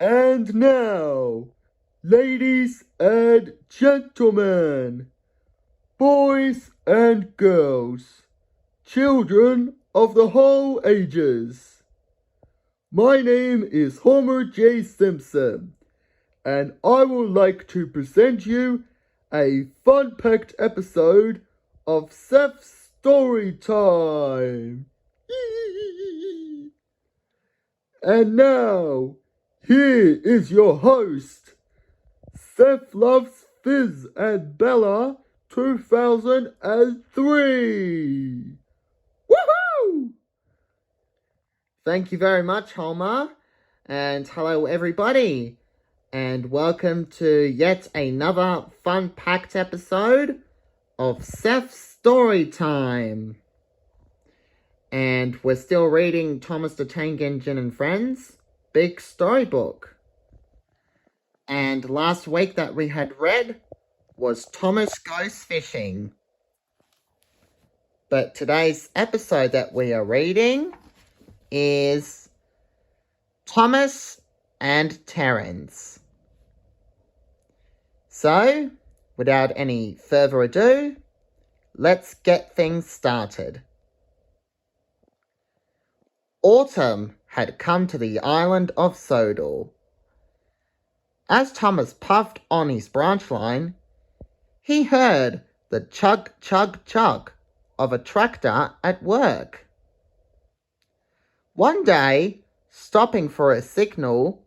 And now, ladies and gentlemen, boys and girls, children of the whole ages, my name is Homer J. Simpson, and I would like to present you a fun-packed episode of Seth's Storytime. And now, here is your host, Seth Loves Fizz and Bella 2003. Woohoo! Thank you very much, Homer. And hello, everybody. And welcome to yet another fun-packed episode of Seth's Storytime. And we're still reading Thomas the Tank Engine and Friends' big storybook. And last week that we had read was Thomas Goes Fishing. But today's episode that we are reading is Thomas and Terence. So, without any further ado, let's get things started. Autumn had come to the island of Sodor. As Thomas puffed on his branch line, he heard the chug, chug, chug of a tractor at work. One day, stopping for a signal,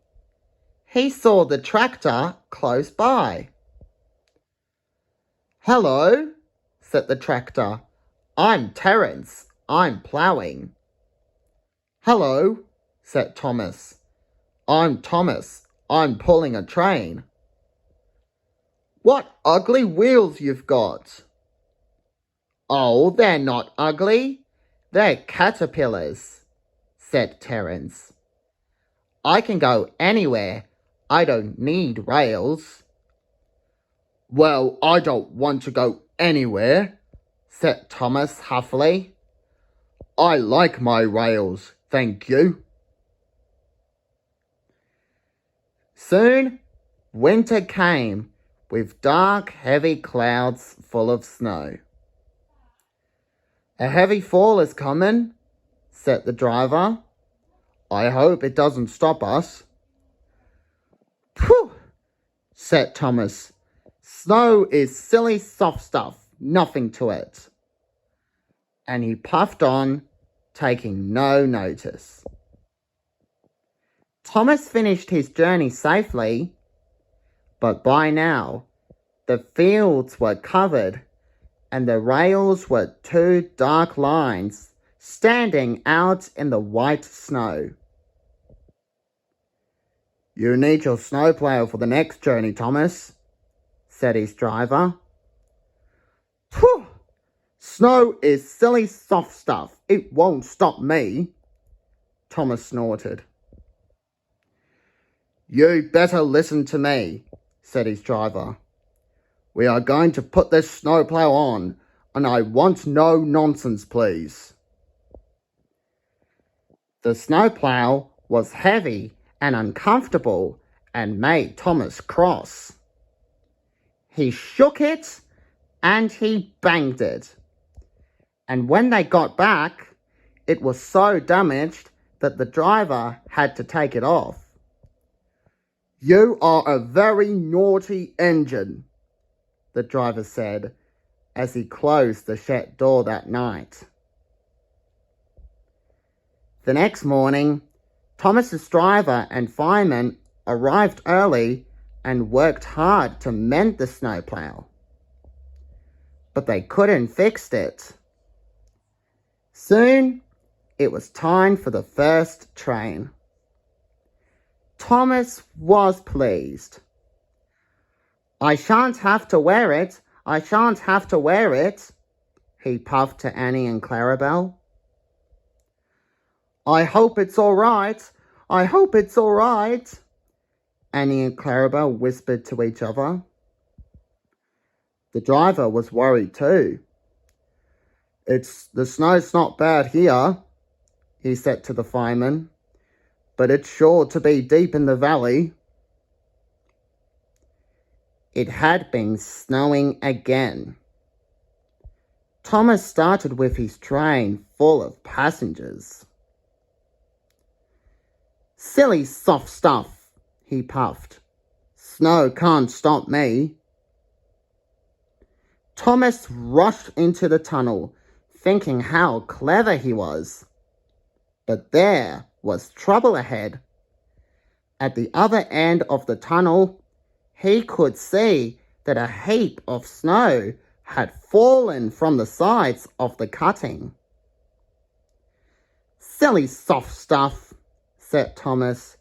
he saw the tractor close by. "Hello," said the tractor. "I'm Terence. I'm ploughing." "Hello," said Thomas. "I'm Thomas. I'm pulling a train." "What ugly wheels you've got." "Oh, they're not ugly. They're caterpillars," said Terence. "I can go anywhere. I don't need rails." "Well, I don't want to go anywhere," said Thomas huffily. "I like my rails, thank you." Soon, winter came with dark, heavy clouds full of snow. "A heavy fall is coming," said the driver. "I hope it doesn't stop us." "Phew," said Thomas. "Snow is silly soft stuff, nothing to it." And he puffed on, taking no notice. Thomas finished his journey safely, but by now the fields were covered and the rails were two dark lines standing out in the white snow. "You need your snowplow for the next journey, Thomas," said his driver. "Phew! Snow is silly soft stuff. It won't stop me," Thomas snorted. "You better listen to me," said his driver. "We are going to put this snowplow on, and I want no nonsense, please." The snowplow was heavy and uncomfortable and made Thomas cross. He shook it and he banged it. And when they got back, it was so damaged that the driver had to take it off. "You are a very naughty engine," the driver said as he closed the shed door that night. The next morning, Thomas's driver and fireman arrived early and worked hard to mend the snowplow. But they couldn't fix it. Soon, it was time for the first train. Thomas was pleased. "I shan't have to wear it. I shan't have to wear it," he puffed to Annie and Clarabelle. "I hope it's all right. I hope it's all right," Annie and Clarabelle whispered to each other. The driver was worried too. "The snow's not bad here," he said to the fireman. but it's sure to be deep in the valley. It had been snowing again. Thomas started with his train full of passengers. "Silly soft stuff," he puffed. "Snow can't stop me." Thomas rushed into the tunnel, thinking how clever he was. But there was trouble ahead. At the other end of the tunnel, he could see that a heap of snow had fallen from the sides of the cutting. "Silly soft stuff," said Thomas,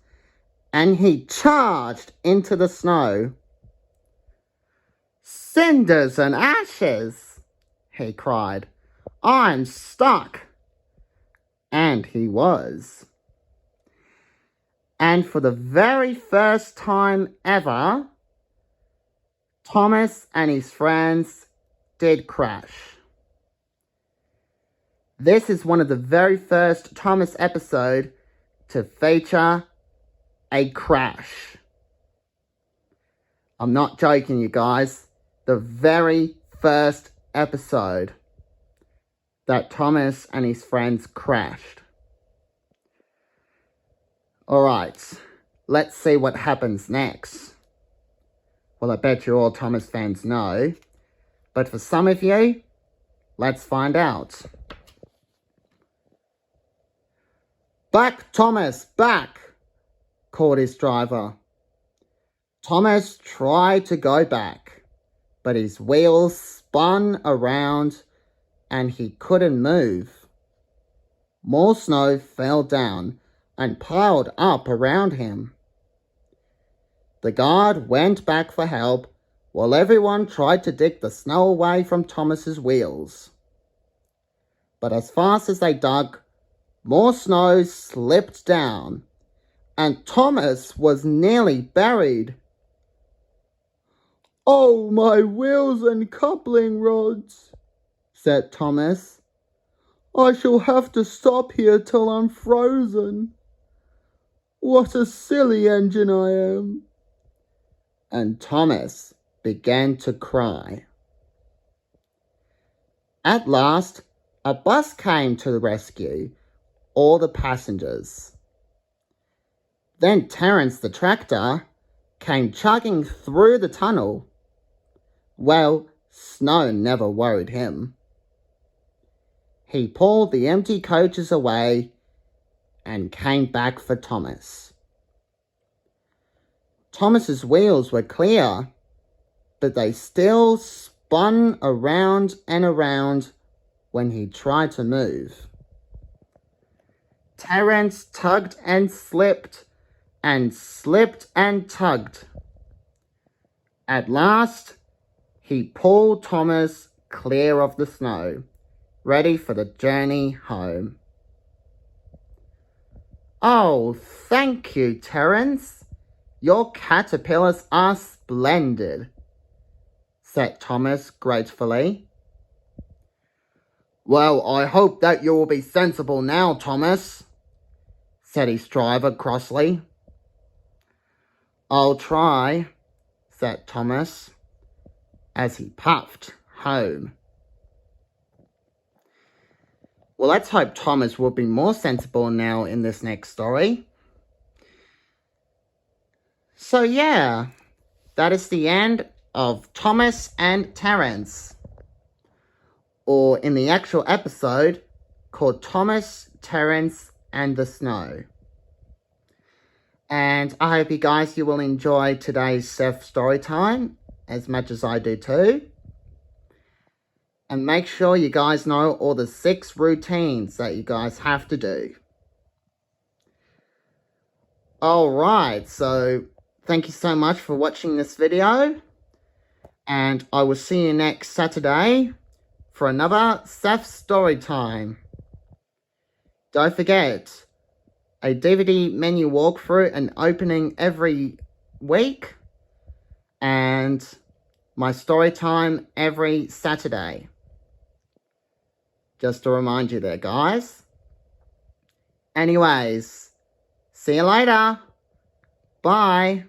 and he charged into the snow. "Cinders and ashes," he cried. "I'm stuck." And he was. And for the very first time ever, Thomas and his friends did crash. This is one of the very first Thomas episodes to feature a crash. I'm not joking, you guys. The very first episode that Thomas and his friends crashed. Alright, let's see what happens next. Well, I bet you all Thomas fans know, but for some of you, let's find out. "Back, Thomas, back!" called his driver. Thomas tried to go back, but his wheels spun around and he couldn't move. More snow fell down and piled up around him. The guard went back for help while everyone tried to dig the snow away from Thomas's wheels. But as fast as they dug, more snow slipped down, and Thomas was nearly buried. "Oh, my wheels and coupling rods," said Thomas. "I shall have to stop here till I'm frozen. What a silly engine I am." And Thomas began to cry. At last, a bus came to the rescue all the passengers. Then Terence the tractor came chugging through the tunnel. Well, snow never worried him. He pulled the empty coaches away and came back for Thomas. Thomas's wheels were clear, but they still spun around and around when he tried to move. Terence tugged and slipped and tugged. At last, he pulled Thomas clear of the snow, ready for the journey home. "Oh, thank you, Terence. Your caterpillars are splendid," said Thomas gratefully. "Well, I hope that you will be sensible now, Thomas," said his driver crossly. "I'll try," said Thomas, as he puffed home. Well, let's hope Thomas will be more sensible now in this next story. So yeah, that is the end of Thomas and Terence. Or in the actual episode, called Thomas, Terence, and the Snow. And I hope you will enjoy today's Seth story time as much as I do too. And make sure you guys know all the 6 routines that you guys have to do. Alright, so thank you so much for watching this video. And I will see you next Saturday for another Seth story time. Don't forget, a DVD menu walkthrough and opening every week. And my story time every Saturday. Just to remind you there, guys. Anyways, See you later. Bye.